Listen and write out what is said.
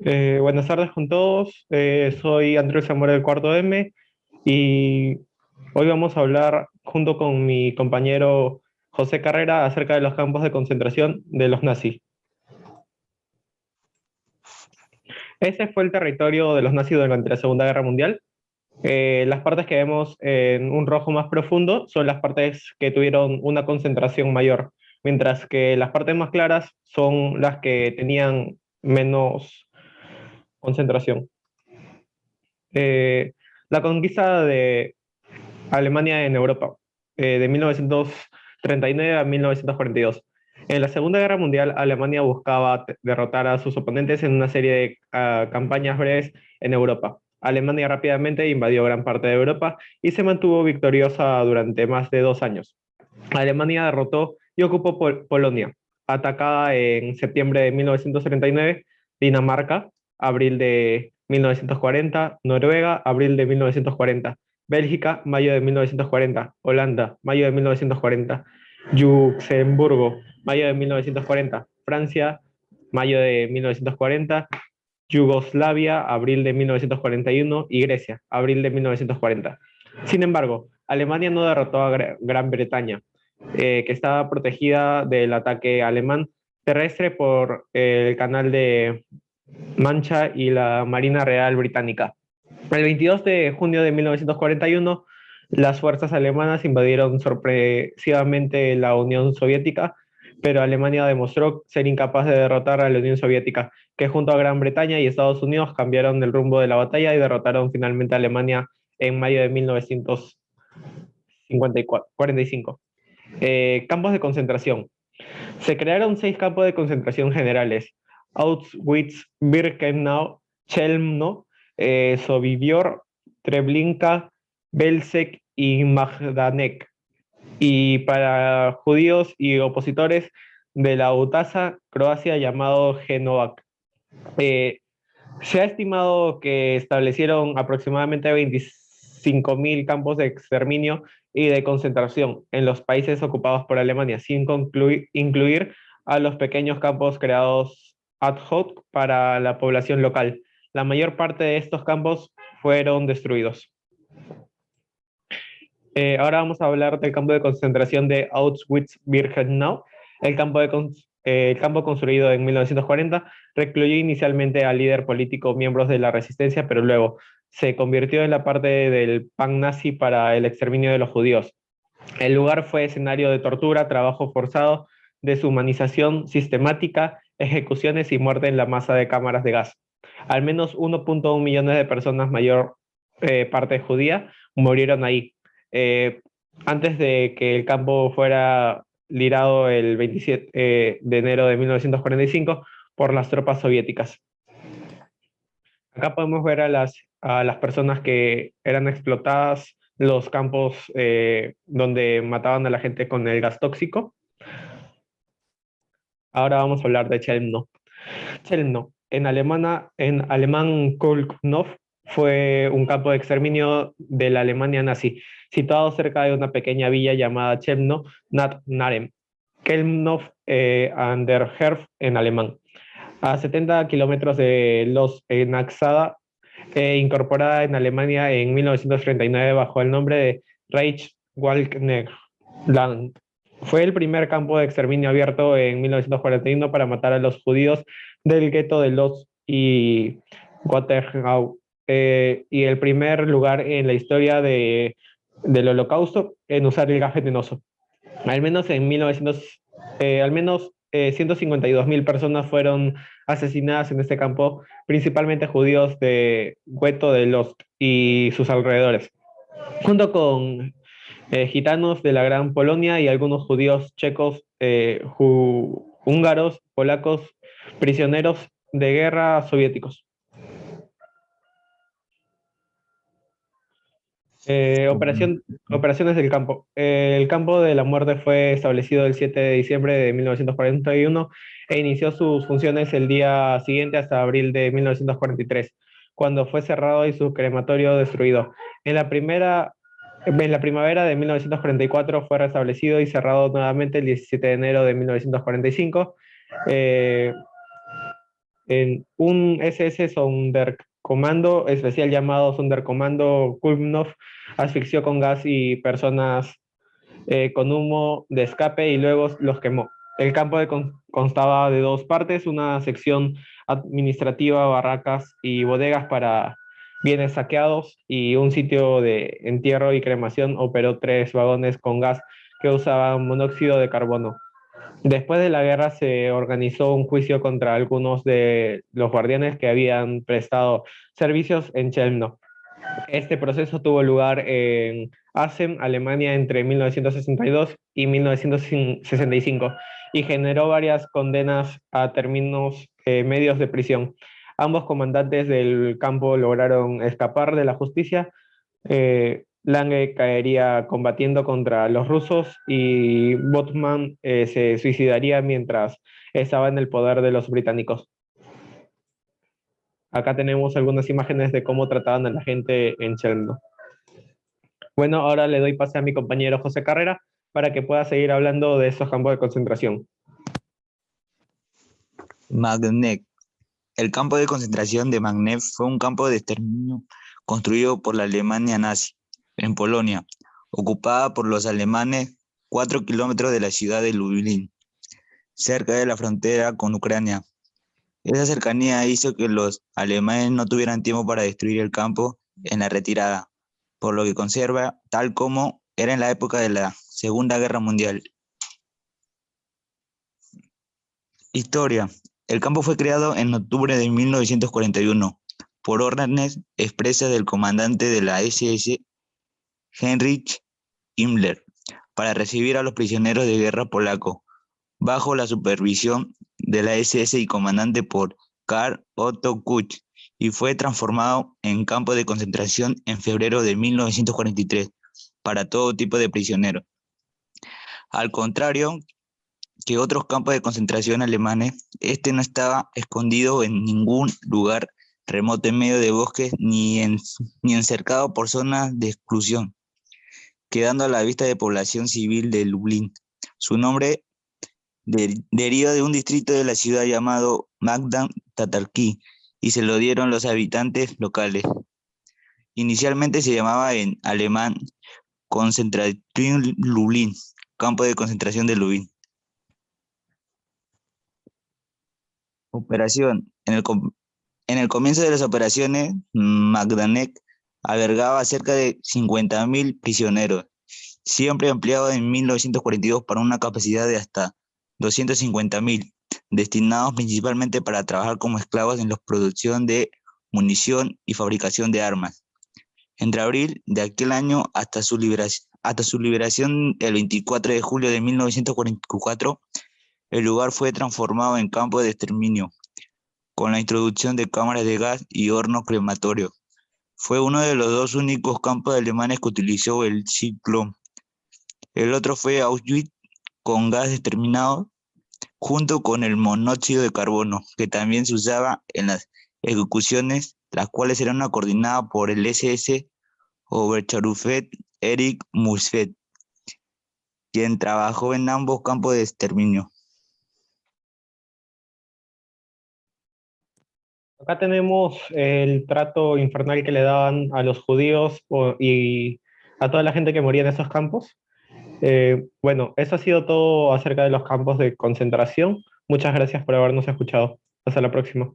Buenas tardes con todos. Soy Andrés Zamora del cuarto M y hoy vamos a hablar junto con mi compañero José Carrera acerca de los campos de concentración de los nazis. Ese fue el territorio de los nazis durante la Segunda Guerra Mundial. Las partes que vemos en un rojo más profundo son las partes que tuvieron una concentración mayor, mientras que las partes más claras son las que tenían menos concentración. Eh, la conquista de Alemania en Europa, de 1939 a 1942. En la Segunda Guerra Mundial, Alemania buscaba derrotar a sus oponentes en una serie de campañas breves en Europa. Alemania rápidamente invadió gran parte de Europa y se mantuvo victoriosa durante más de 2 años. Alemania derrotó y ocupó Polonia, atacada en septiembre de 1939, Dinamarca, abril de 1940, Noruega, abril de 1940, Bélgica, mayo de 1940, Holanda, mayo de 1940, Luxemburgo, mayo de 1940, Francia, mayo de 1940, Yugoslavia, abril de 1941 y Grecia, abril de 1940. Sin embargo, Alemania no derrotó a Gran Bretaña, que estaba protegida del ataque alemán terrestre por el canal de Mancha y la Marina Real Británica. El 22 de junio de 1941, las fuerzas alemanas invadieron sorpresivamente la Unión Soviética, pero Alemania demostró ser incapaz de derrotar a la Unión Soviética, que junto a Gran Bretaña y Estados Unidos cambiaron el rumbo de la batalla y derrotaron finalmente a Alemania en mayo de 1945. Campos de concentración. Se crearon 6 campos de concentración generales: Auschwitz, Birkenau, Chelmno, Sobibor, Treblinka, Belzec y Majdanek. Y para judíos y opositores de la UTASA, Croacia, llamado Genovac. Eh, Se ha estimado que establecieron aproximadamente 25.000 campos de exterminio y de concentración en los países ocupados por Alemania, sin incluir a los pequeños campos creados ad hoc para la población local. La mayor parte de estos campos fueron destruidos. Ahora vamos a hablar del campo de concentración de Auschwitz-Birkenau. El campo construido en 1940 recluyó inicialmente al líder político, miembros de la resistencia, pero luego se convirtió en la parte del PAN nazi para el exterminio de los judíos. El lugar fue escenario de tortura, trabajo forzado, deshumanización sistemática, ejecuciones y muerte en la masa de cámaras de gas. Al menos 1.1 millones de personas, mayor parte judía, murieron ahí. Eh, Antes de que el campo fuera lirado el 27 de enero de 1945 por las tropas soviéticas. Acá podemos ver a las personas que eran explotadas, los campos donde mataban a la gente con el gas tóxico. Ahora vamos a hablar de Chelmno. Chelmno, en alemán Kulknov, fue un campo de exterminio de la Alemania nazi, situado cerca de una pequeña villa llamada Chelmno nad Narem, Kelmnov an der Herf en alemán, a 70 kilómetros de Los Naxada, incorporada en Alemania en 1939 bajo el nombre de Reichswaldnerland. Fue el primer campo de exterminio abierto en 1941 para matar a los judíos del gueto de Los y Watergau, y el primer lugar en la historia del Holocausto en usar el gas venenoso. Al menos en 1900, al menos 152.000 personas fueron asesinadas en este campo, principalmente judíos de Gueto de Lodz y sus alrededores, junto con gitanos de la Gran Polonia y algunos judíos checos, húngaros, polacos, prisioneros de guerra soviéticos. Operaciones del campo. El campo de la muerte fue establecido el 7 de diciembre de 1941 e inició sus funciones el día siguiente hasta abril de 1943, cuando fue cerrado y su crematorio destruido. En la primavera de 1944 fue restablecido y cerrado nuevamente el 17 de enero de 1945. En un SS Sonderkommando especial llamado Sonderkommando Kulmnov asfixió con gas y personas con humo de escape y luego los quemó. El campo constaba de dos partes, una sección administrativa, barracas y bodegas para bienes saqueados y un sitio de entierro y cremación. Operó tres vagones con gas que usaban monóxido de carbono. Después de la guerra se organizó un juicio contra algunos de los guardianes que habían prestado servicios en Chelmno. Este proceso tuvo lugar en Assen, Alemania, entre 1962 y 1965 y generó varias condenas a términos medios de prisión. Ambos comandantes del campo lograron escapar de la justicia. Lange caería combatiendo contra los rusos y Botman se suicidaría mientras estaba en el poder de los británicos. Acá tenemos algunas imágenes de cómo trataban a la gente en Chelmno. Bueno, ahora le doy pase a mi compañero José Carrera para que pueda seguir hablando de esos campos de concentración. Magnev. El campo de concentración de Magnev fue un campo de exterminio construido por la Alemania nazi en Polonia, ocupada por los alemanes 4 kilómetros de la ciudad de Lublin, cerca de la frontera con Ucrania. Esa cercanía hizo que los alemanes no tuvieran tiempo para destruir el campo en la retirada, por lo que conserva tal como era en la época de la Segunda Guerra Mundial. Historia. El campo fue creado en octubre de 1941 por órdenes expresas del comandante de la SS, Heinrich Himmler, para recibir a los prisioneros de guerra polacos, bajo la supervisión de la SS y comandante por Karl Otto Kuch, y fue transformado en campo de concentración en febrero de 1943 para todo tipo de prisioneros. Al contrario que otros campos de concentración alemanes, este no estaba escondido en ningún lugar remoto en medio de bosques ni encercado por zonas de exclusión, quedando a la vista de población civil de Lublin. Su nombre deriva de un distrito de la ciudad llamado Magdan Tatarki y se lo dieron los habitantes locales. Inicialmente se llamaba en alemán Konzentration Lublin, campo de concentración de Lublin. Operación. En el comienzo de las operaciones, Magdanek albergaba cerca de 50.000 prisioneros, siempre ampliado en 1942 para una capacidad de hasta 250.000, destinados principalmente para trabajar como esclavos en la producción de munición y fabricación de armas. Entre abril de aquel año hasta su liberación el 24 de julio de 1944, el lugar fue transformado en campo de exterminio, con la introducción de cámaras de gas y hornos crematorios. Fue uno de los dos únicos campos alemanes que utilizó el ciclón. El otro fue Auschwitz, con gas determinado, junto con el monóxido de carbono, que también se usaba en las ejecuciones, las cuales eran coordinadas por el SS Oberstufenhaft Erich Musfet, quien trabajó en ambos campos de exterminio. Acá tenemos el trato infernal que le daban a los judíos y a toda la gente que moría en esos campos. Bueno, eso ha sido todo acerca de los campos de concentración. Muchas gracias por habernos escuchado. Hasta la próxima.